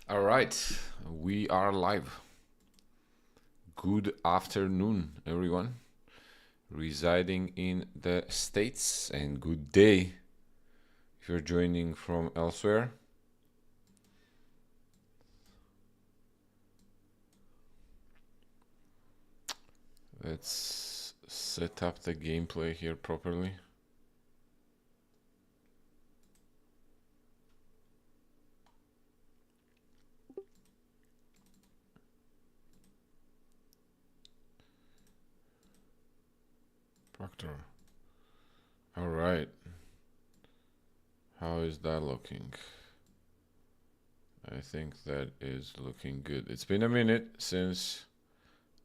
All right, we are live. Good afternoon, everyone residing in the States, and good day if you're joining from elsewhere. Let's set up the gameplay here properly. Proctor. All right. How is that looking? I think that is looking good. It's been a minute since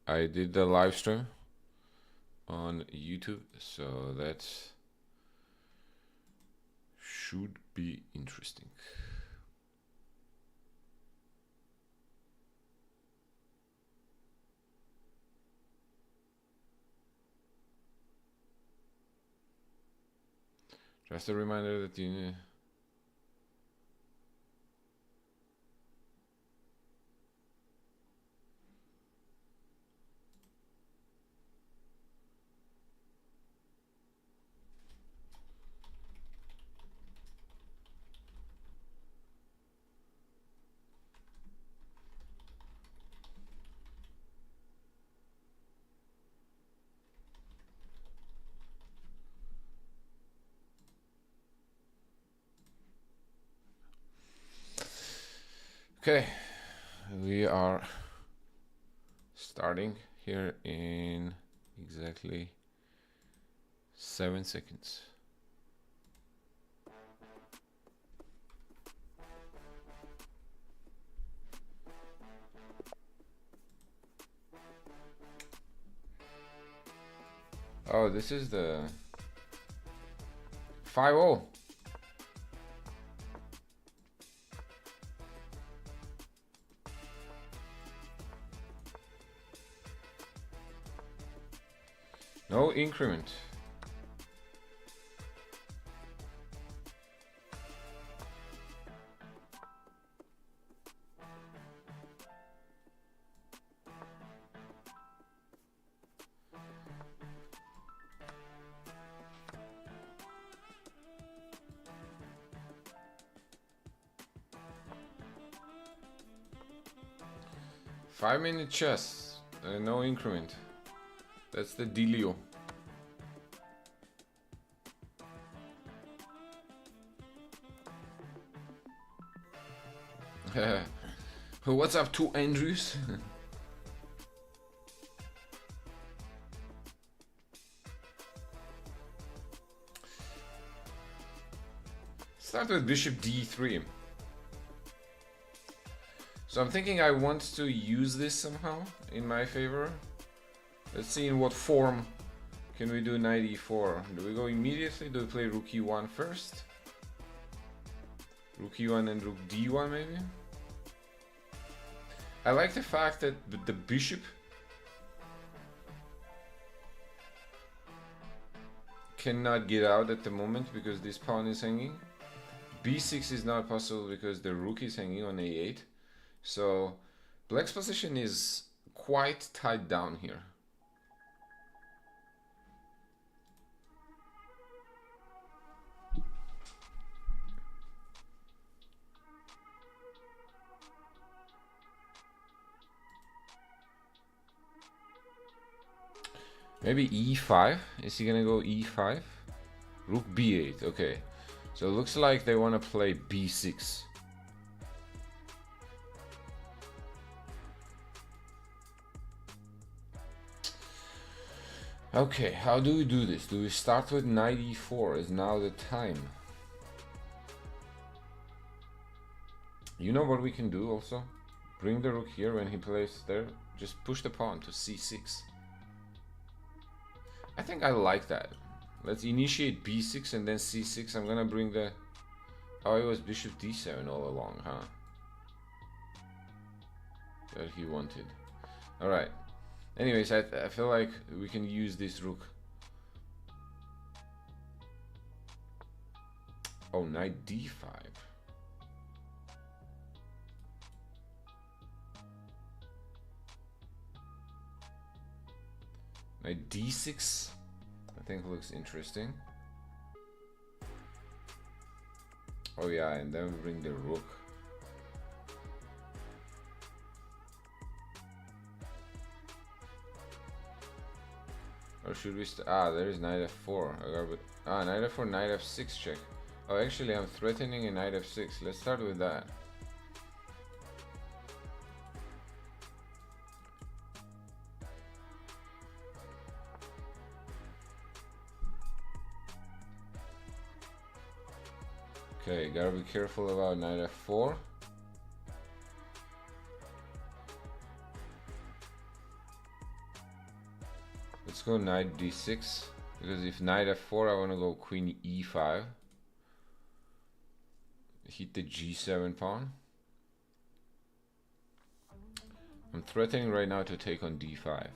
I did the live stream on YouTube, so that should be interesting. Just a reminder that you Okay, we are starting here in exactly 7 seconds. Oh, this is the 5-0. No increment. Five-minute chess, no increment. That's the dealio. What's up, two Andrews? Start with bishop d3. So I'm thinking I want to use this somehow in my favor. Let's see in what form can we do knight e4. Do we go immediately? Do we play rook e1 first? Rook e1 and rook d1 maybe? I like the fact that the bishop cannot get out at the moment because this pawn is hanging. b6 is not possible because the rook is hanging on a8. So black's position is quite tied down here. Maybe e5. Is he gonna go e5? Rook b8. Okay. So it looks like they want to play b6. Okay, how do we do this? Do we start with knight e4? Is now the time? You know what we can do also? Bring the rook here when he plays there. Just push the pawn to c6. I think I like that. Let's initiate b6 and then c6. I'm gonna bring the... Oh, it was bishop d7 all along, huh? That he wanted. Alright. Anyways, I feel like we can use this rook. Oh, knight d5. Knight d6, I think looks interesting. Oh yeah, and then we bring the rook. Or should we there is knight f4. Knight f4, knight f6 check. Oh, actually I'm threatening a knight f6. Let's start with that. Okay, gotta be careful about knight f4. Let's go knight d6, because if knight f4 I want to go queen e5. Hit the g7 pawn. I'm threatening right now to take on d5.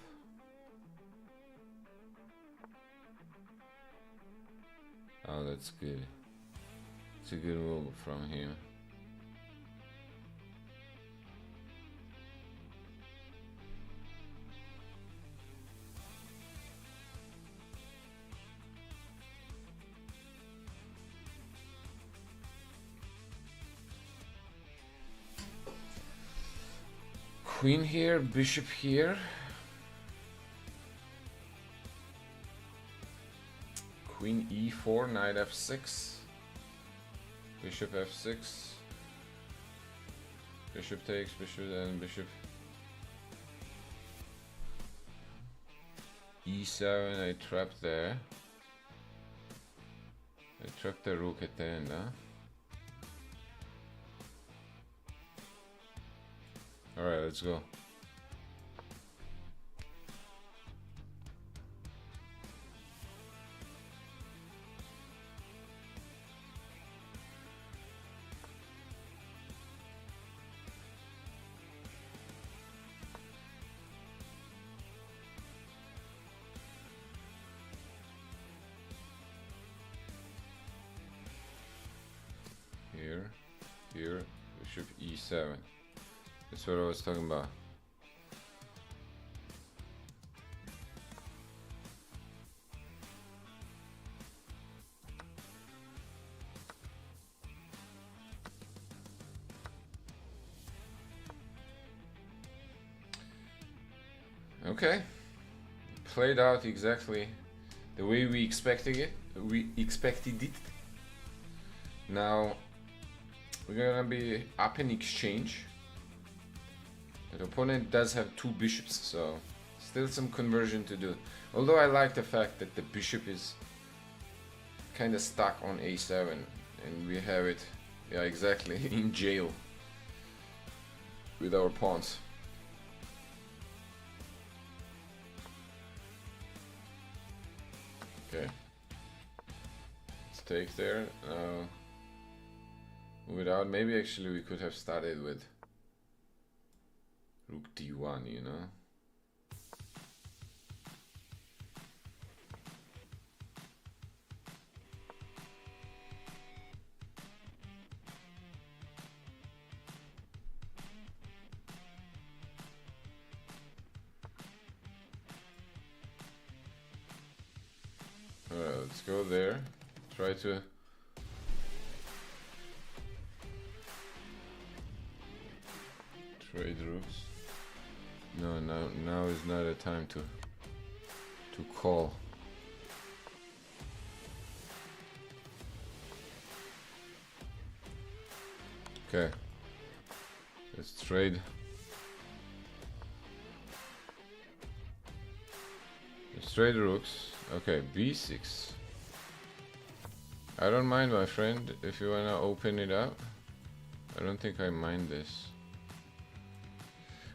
Oh, that's good. It's a good move from him. Queen here, bishop here. Queen e4, knight f6. Bishop f6. Bishop takes, bishop, and bishop e7. I trapped there. I trapped the rook at the end, huh? Alright, let's go. Here, bishop e7. That's what I was talking about. Okay, played out exactly the way we expected it. Now we're gonna be up in exchange. The opponent does have two bishops, so still some conversion to do. Although I like the fact that the bishop is kind of stuck on a7 and we have it, yeah, exactly, in jail with our pawns. Okay, let's take there. Move it out. Maybe actually we could have started with rook d1, you know. Alright, let's go there. Try to trade rooks. No, now is not a time to call. Okay, let's trade. Let's trade rooks. Okay, b6. I don't mind, my friend, if you wanna open it up. I don't think I mind this.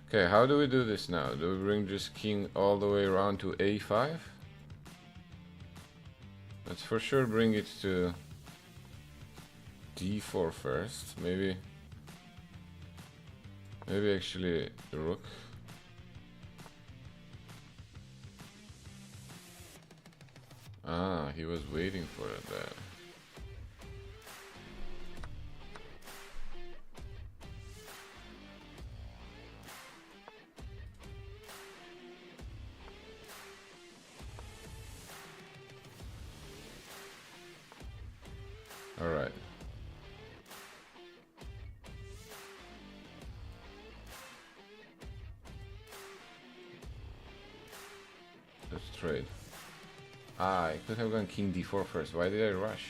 Okay, how do we do this now? Do we bring this king all the way around to a5? Let's for sure bring it to d4 first. Maybe actually the rook. Ah, he was waiting for it there. All right. Let's trade. I could have gone king d4 first. Why did I rush?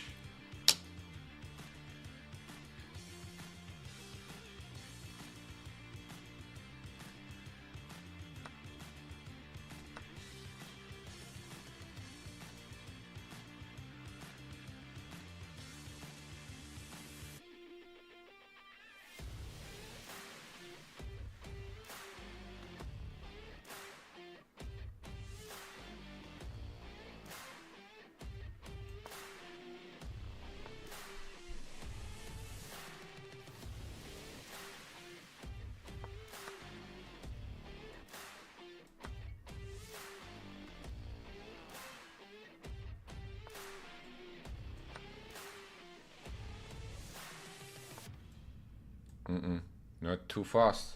Not too fast.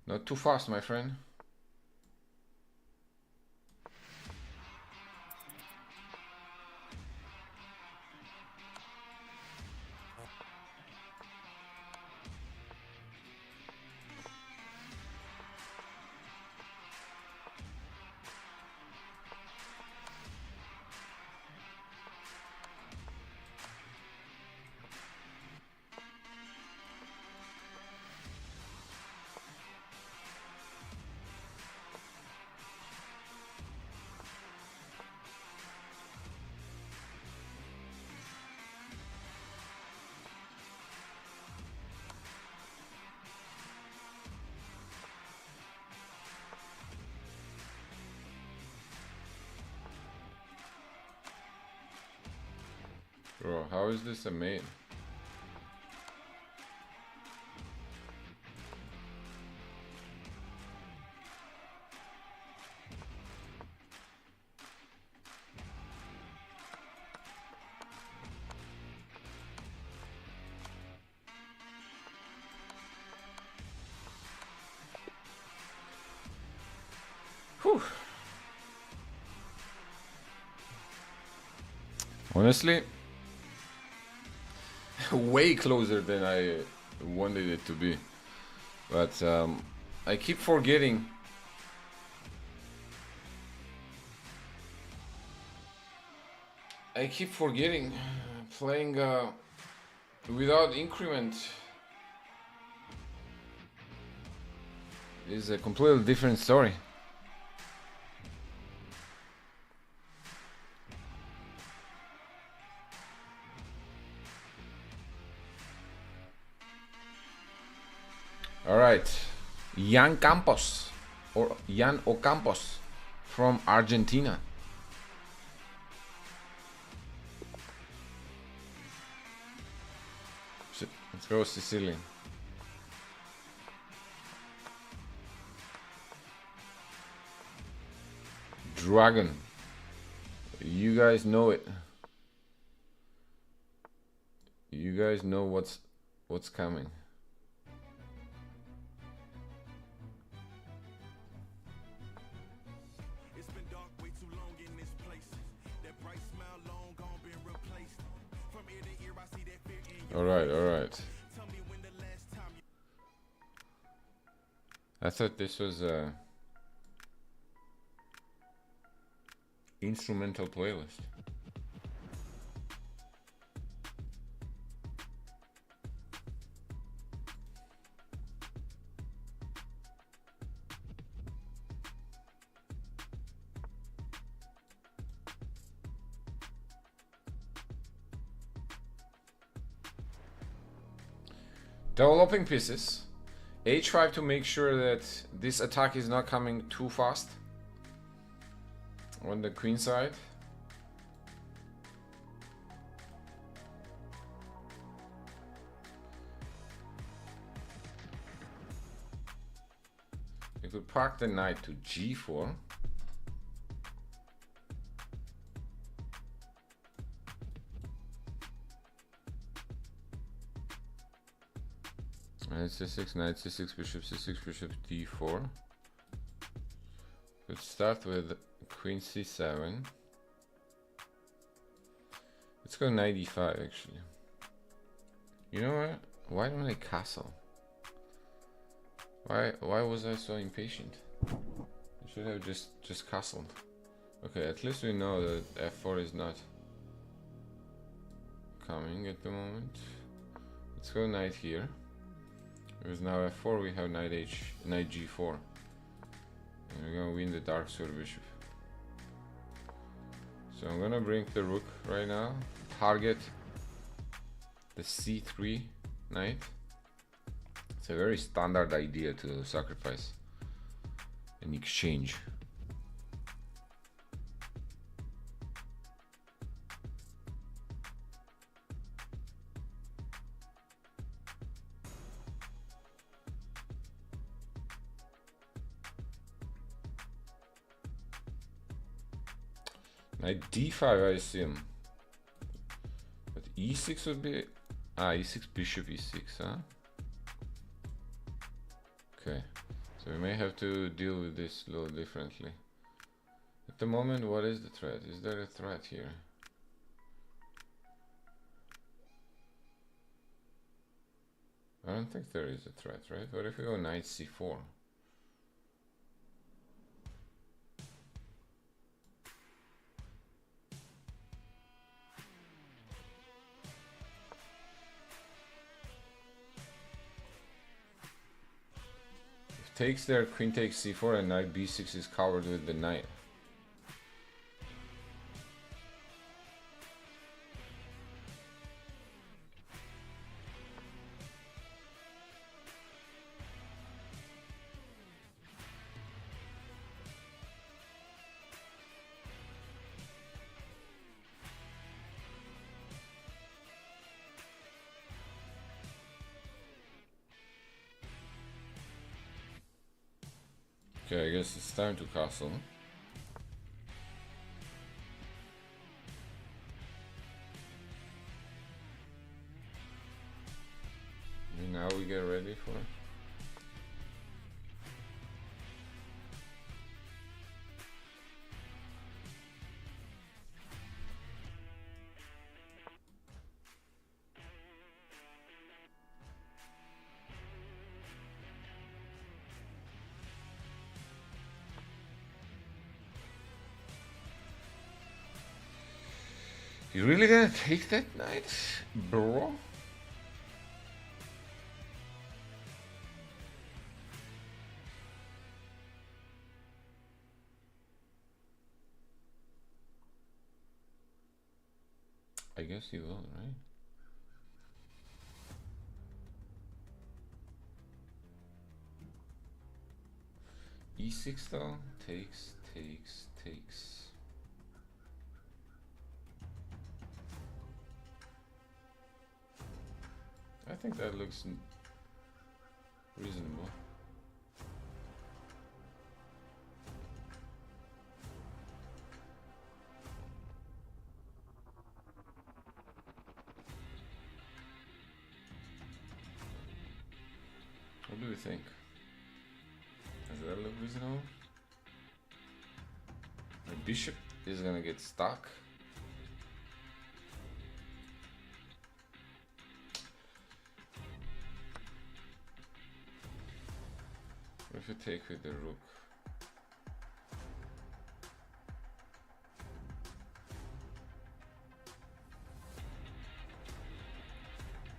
Not too fast, my friend. Bro, how is this a mate? Whew. Honestly, way closer than I wanted it to be. But I keep forgetting. Playing without increment is a completely different story. All right, Jan Campos or Jan Ocampos from Argentina. Let's go Sicilian. Dragon. You guys know it. You guys know what's coming. All right. I thought this was a instrumental playlist. Developing pieces. H5 to make sure that this attack is not coming too fast on the queen side. You could park the knight to g4. Knight c6, knight c6, bishop c6, bishop d4. Could start with queen c7. Let's go knight e5 actually. You know what? Why don't I castle? Why was I so impatient? I should have just castled. Okay, at least we know that f4 is not coming at the moment. Let's go knight here. Because now f4 we have knight g4. And we're gonna win the dark sword bishop. So I'm gonna bring the rook right now. Target the c3 knight. It's a very standard idea to sacrifice an exchange. Knight d5 I assume. But e6 would be... e6 bishop e6, huh? Okay, so we may have to deal with this a little differently. At the moment, what is the threat? Is there a threat here? I don't think there is a threat, right? What if we go knight c4? Takes there, queen takes c4, and knight b6 is covered with the knight. Okay, I guess it's time to castle. And now we get ready for... You really gonna take that knight, bro? I guess you will, right? E6 though? Takes. I think that looks reasonable. What do you think? Does that look reasonable? The bishop is gonna get stuck. What if you take with the rook?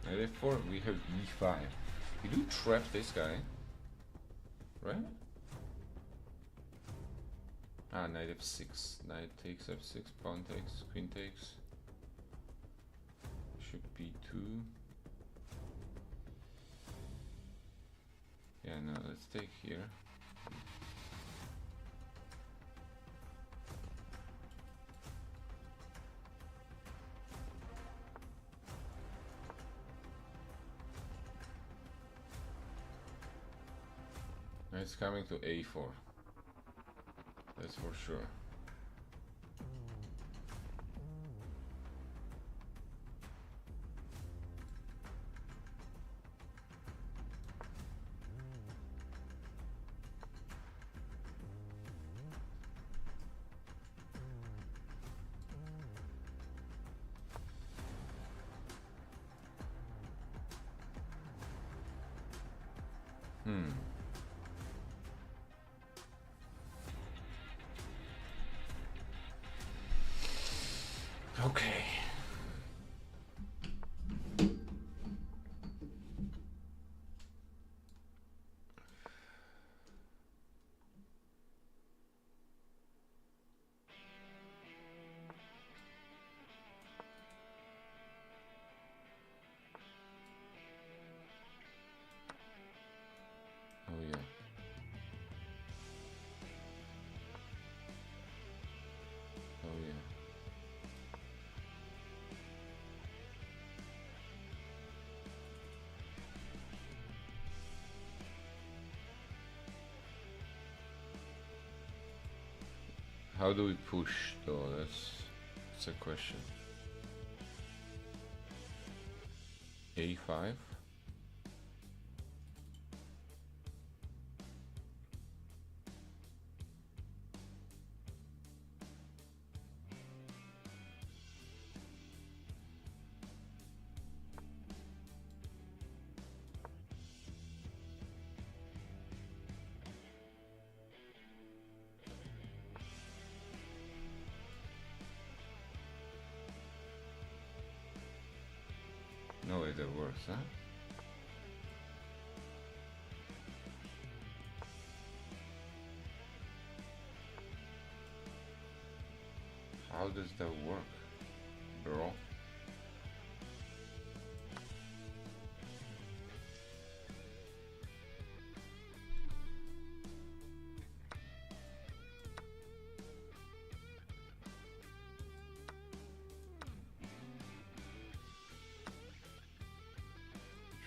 Knight f4, we have e5. We do trap this guy, right? Ah, knight f6. Knight takes f6, pawn takes, queen takes. Bishop b2. Yeah, no, let's take here. Now it's coming to a4. That's for sure. Okay. Oh yeah. Oh yeah. How do we push though? That's a question. A5. No way that works, huh? How does that work, bro?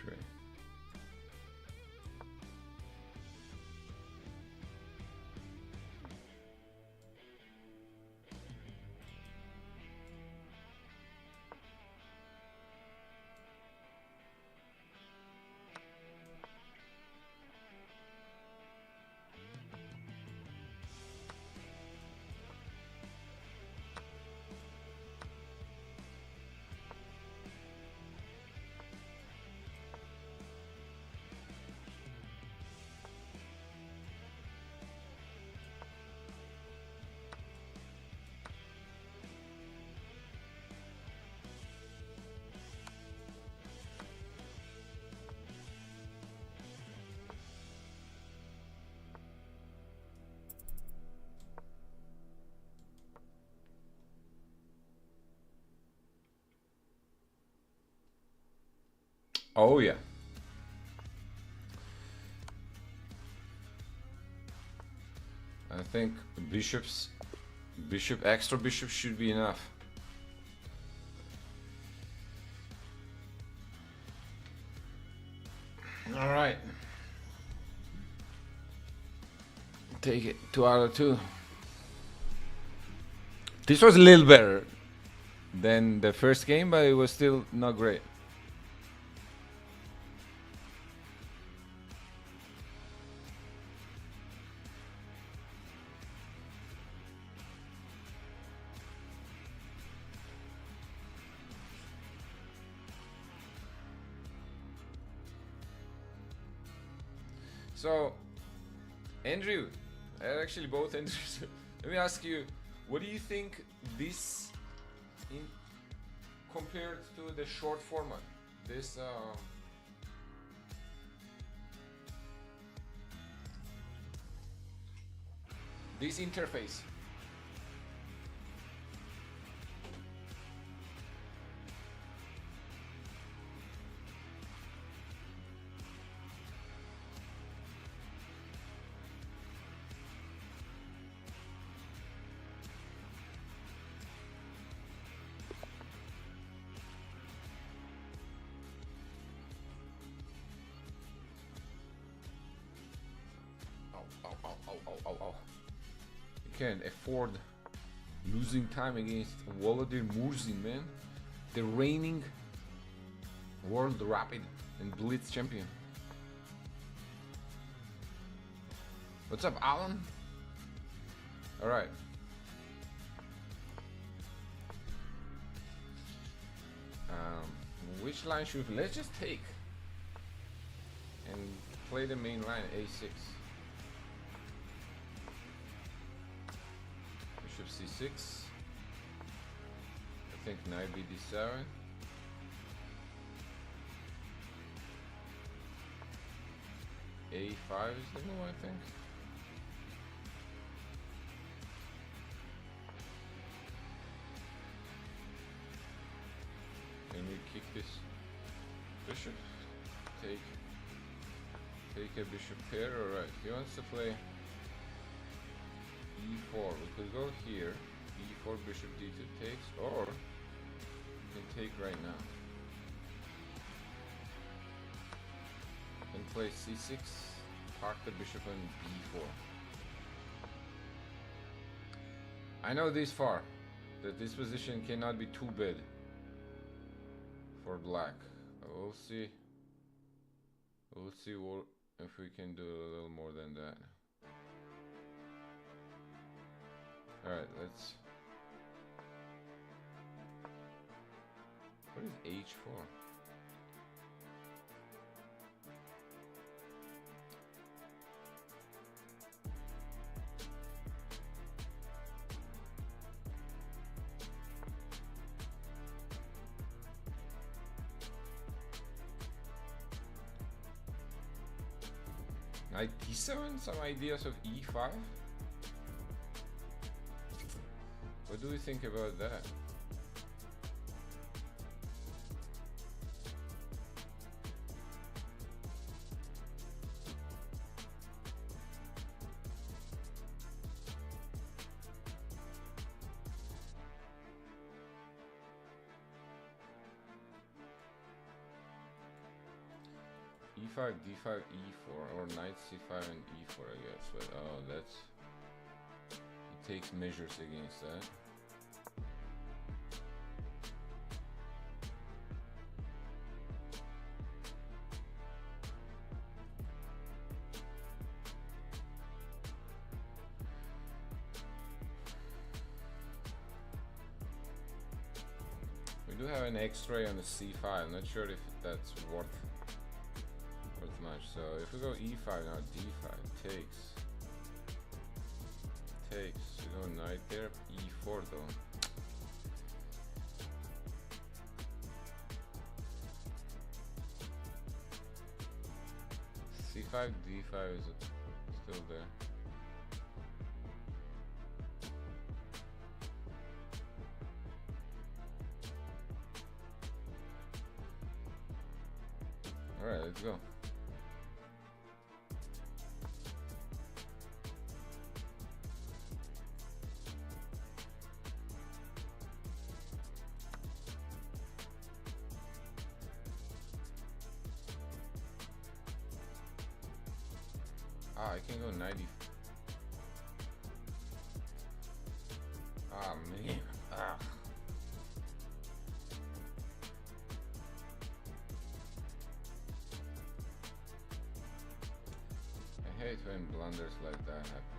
Sure. Oh yeah. I think extra bishops should be enough. All right. Take it 2 out of 2. This was a little better than the first game, but it was still not great. So, Andrew, actually both Andrews. Let me ask you, what do you think this, in compared to the short format, this this interface? Oh. You can't afford losing time against Volodymyr Murzin, man. The reigning World Rapid and Blitz champion. What's up, Alan? Alright. Which line should we... Let's just take. And play the main line, a6. Bishop c6. I think knight bd7. a5 is the move, I think. Can we kick this bishop? Take a bishop pair. Alright, he wants to play e4. We could go here. e4, bishop d2 takes, or we can take right now. And play c6, park the bishop on b4. I know this far that this position cannot be too bad for black. We'll see. We'll see what if we can do a little more than that. Alright, let's. What is h4? Knight d7, some ideas of e5? What do we think about that? e5, d5, e4, or knight c5 and e4, I guess. But oh, that's he takes measures against that. We do have an X-ray on the c5. I'm not sure if that's worth much. So if we go e5 now, d5 takes. We go knight there, e4 though. c5, d5 is still there. Alright, let's go. Ah, I can go 90. Ah, man. Ah. I hate when blunders like that happen.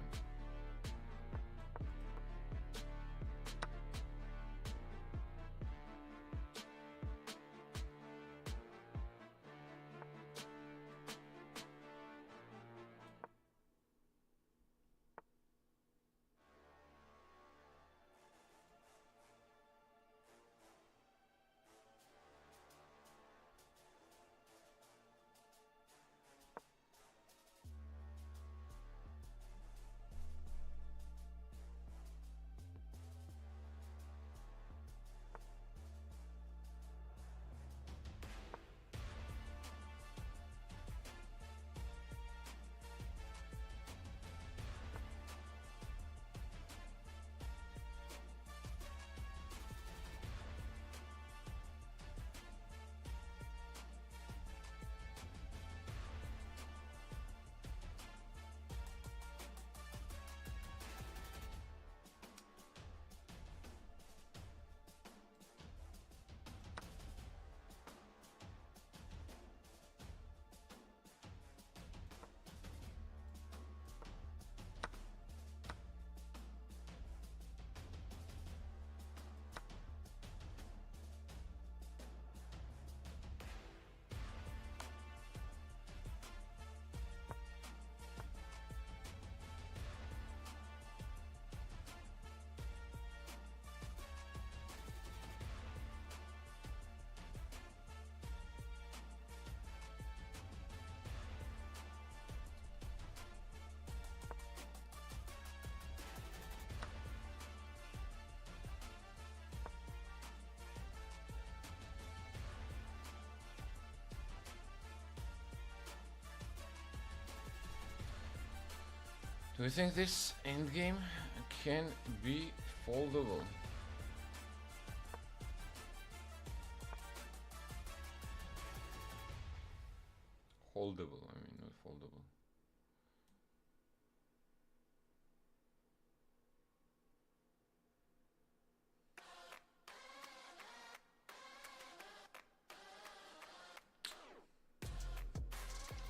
Do you think this endgame can be foldable? Holdable, I mean, not foldable.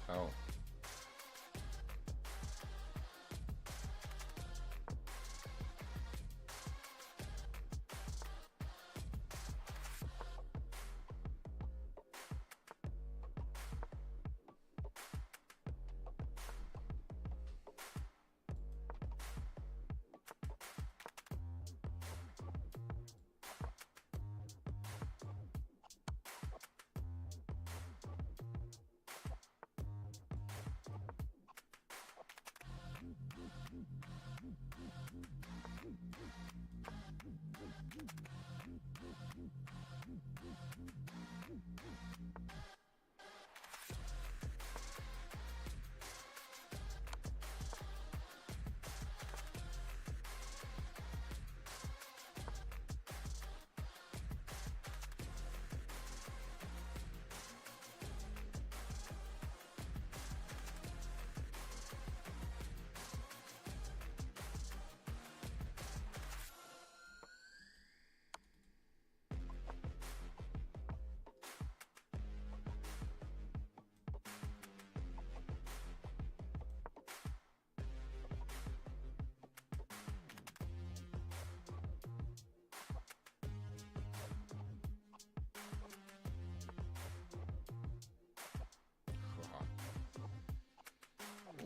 How?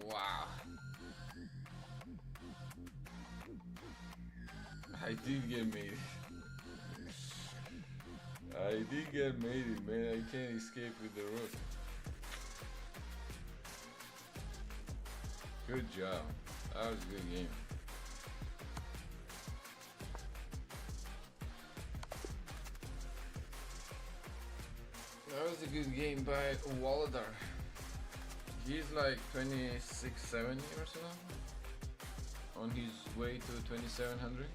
Wow. I did get made. I did get made, man. I can't escape with the rook. Good job. That was a good game. That was a good game by Waladar. He's like 2670 or so on his way to 2700.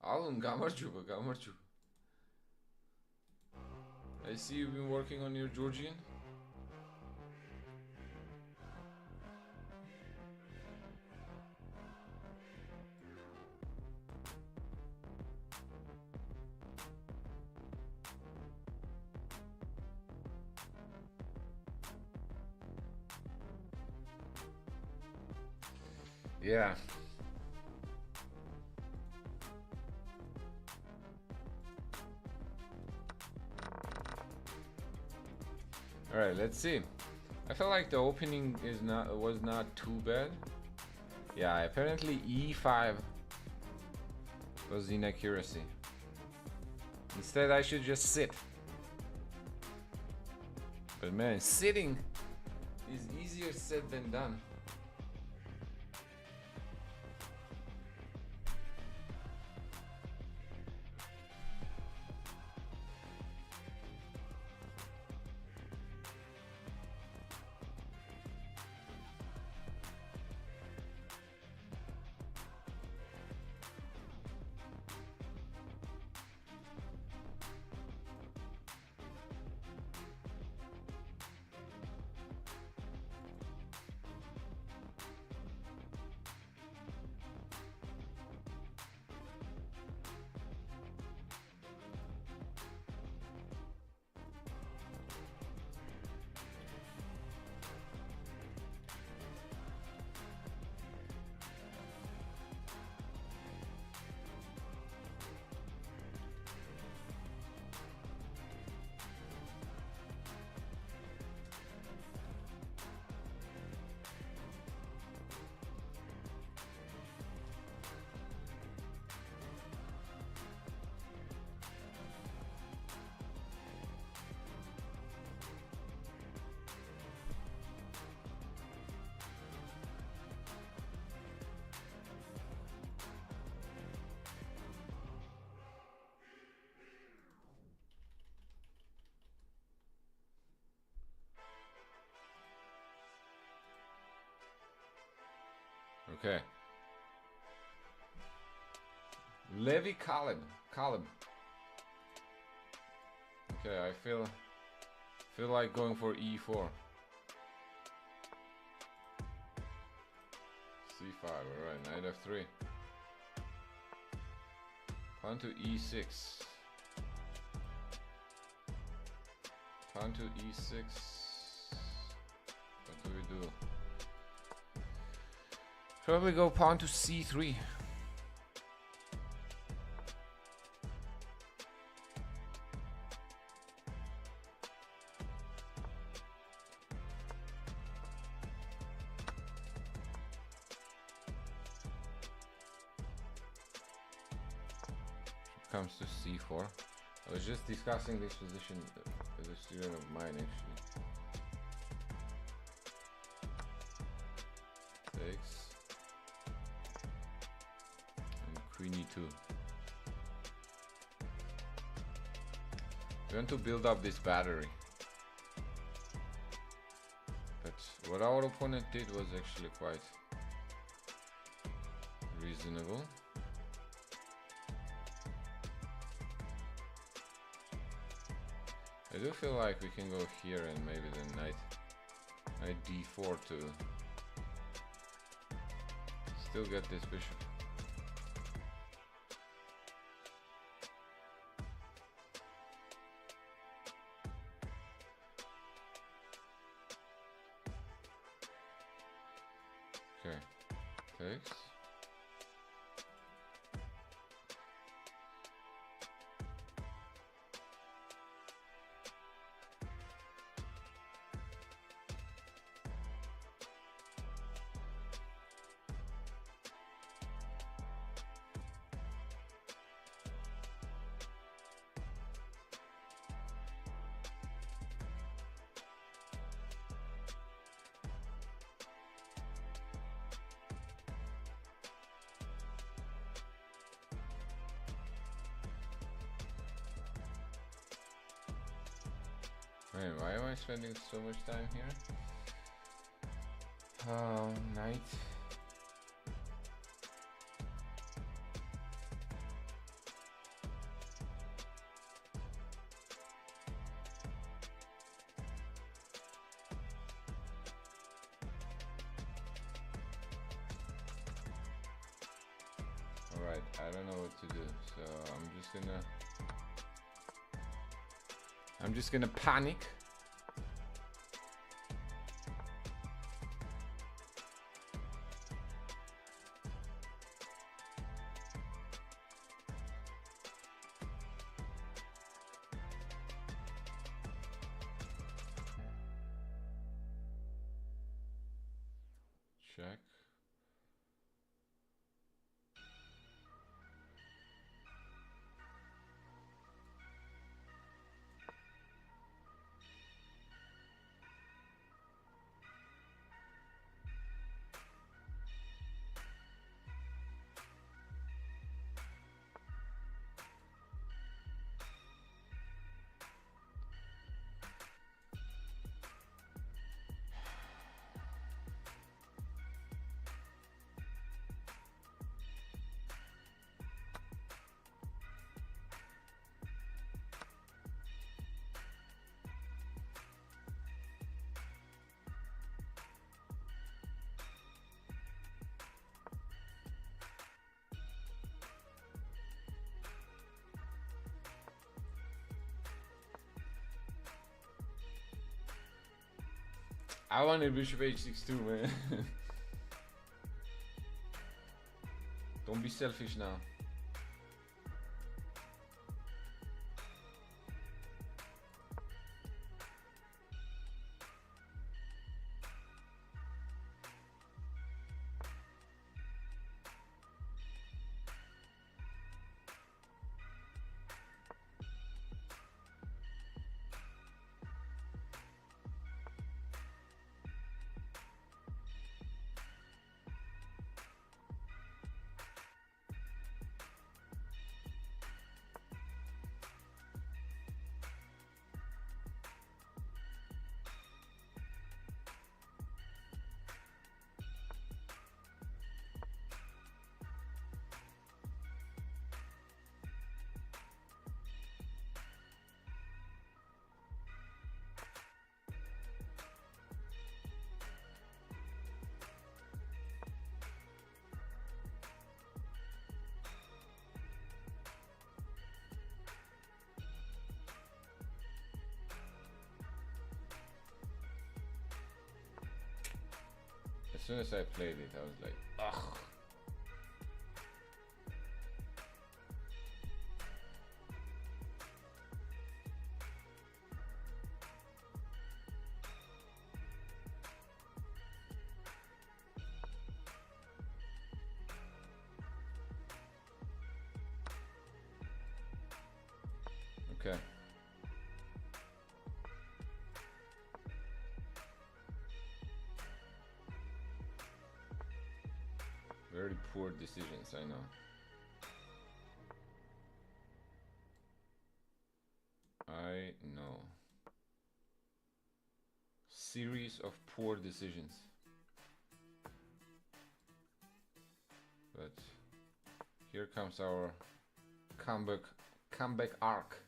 Alun gamarchu. I see you've been working on your Georgian. Yeah. All right, let's see. I felt like the opening was not too bad. Yeah, apparently E5 was inaccuracy. Instead, I should just sit. But man, sitting is easier said than done. Okay. Levi Caleb. Okay, I feel like going for e4. c5, alright, knight f3. Pawn to e6. Pawn to e6. What do we do? Probably go pawn to c3. Comes to c4. I was just discussing this position with a student of mine actually. Takes. And queen e2. We want to build up this battery. But what our opponent did was actually quite reasonable. I do feel like we can go here and maybe then knight d4 to still get this bishop. Okay, takes. Man, why am I spending so much time here? Knight. Alright, I don't know what to do, so I'm just gonna panic. Check. I wanted bishop h6 too, man. Don't be selfish now. soon as I played it, I was like, ugh. Okay. Very poor decisions, I know. I know. Series of poor decisions. But here comes our comeback arc.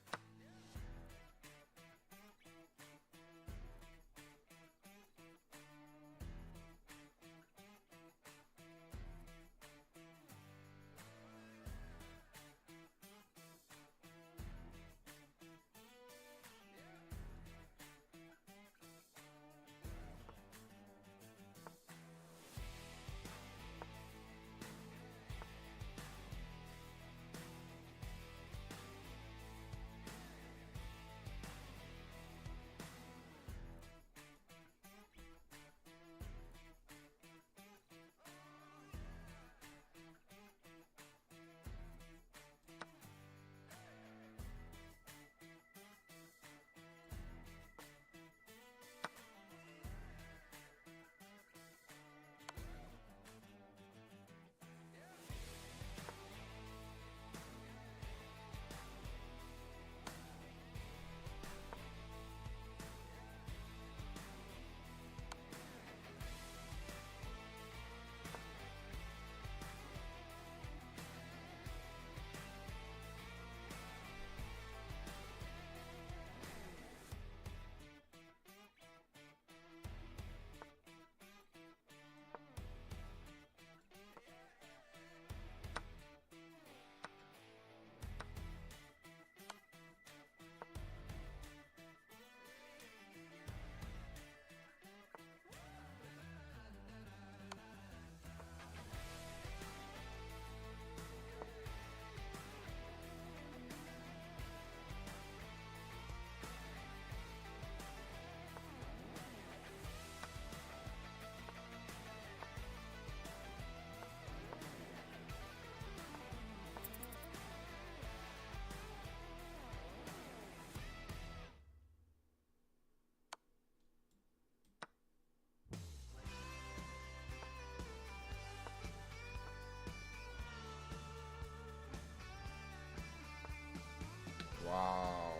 Wow.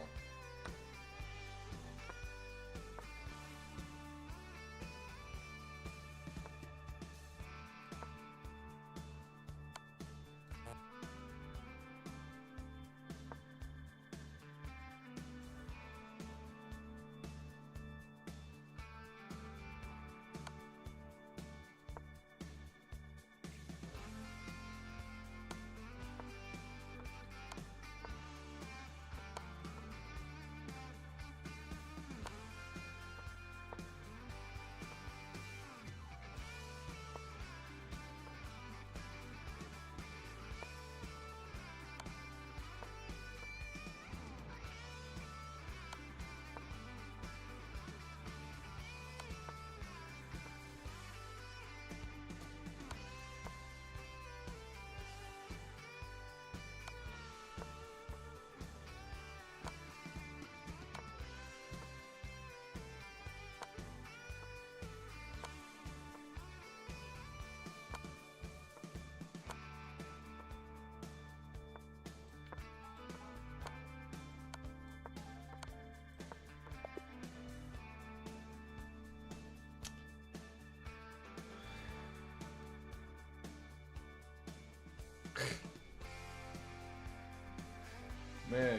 Man.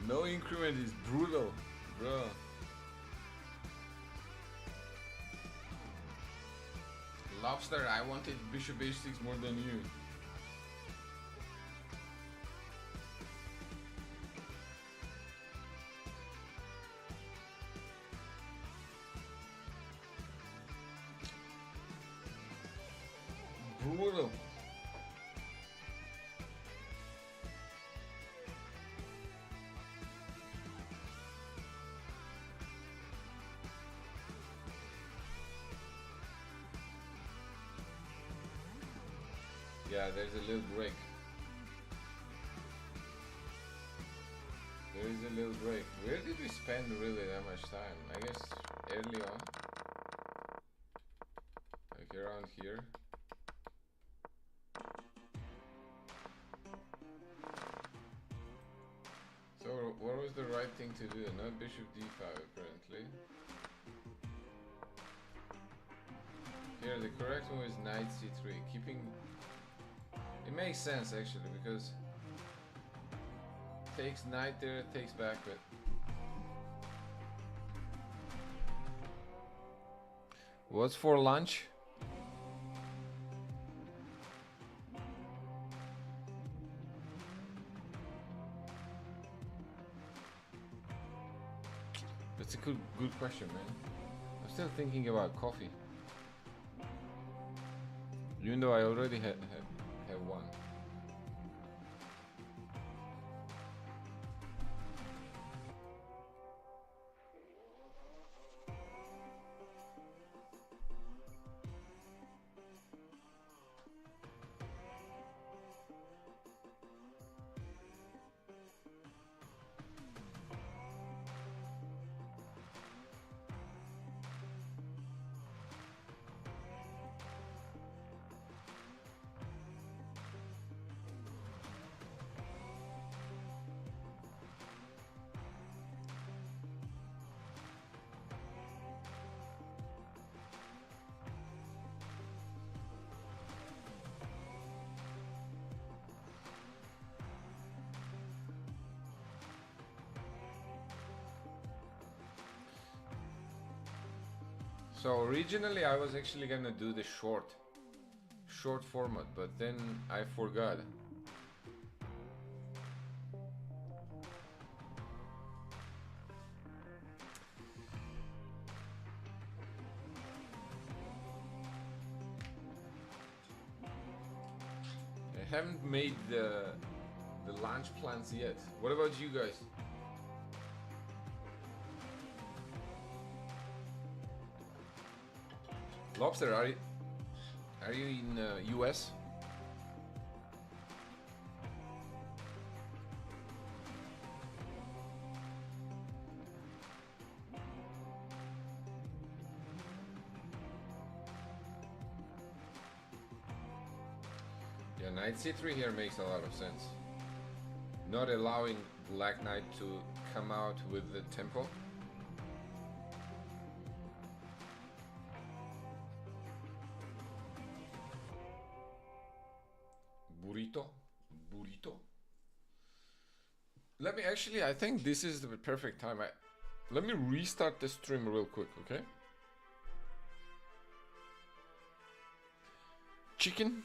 No increment is brutal, bro. Lobster, I wanted bishop h6 more than you. Poodle. Yeah, there's a little break. There is a little break. Where did we spend really that much time? I guess early on. Like around here. So what was the right thing to do? Not bishop d5 apparently. Here the correct move is knight c3. Keeping... It makes sense actually because takes knight there, takes back, but what's for lunch? That's a good question, man. I'm still thinking about coffee, even though I already have one. So originally I was actually gonna do the short format, but then I forgot. I haven't made the launch plans yet. What about you guys? Lobster, are you in US? Yeah, knight c3 here makes a lot of sense. Not allowing black knight to come out with the tempo. Burrito. Let me actually, I think this is the perfect time. Let me restart the stream real quick, okay? Chicken.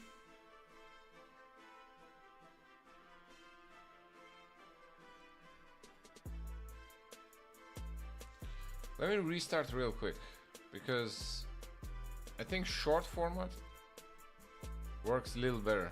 Let me restart real quick because I think short format works a little better.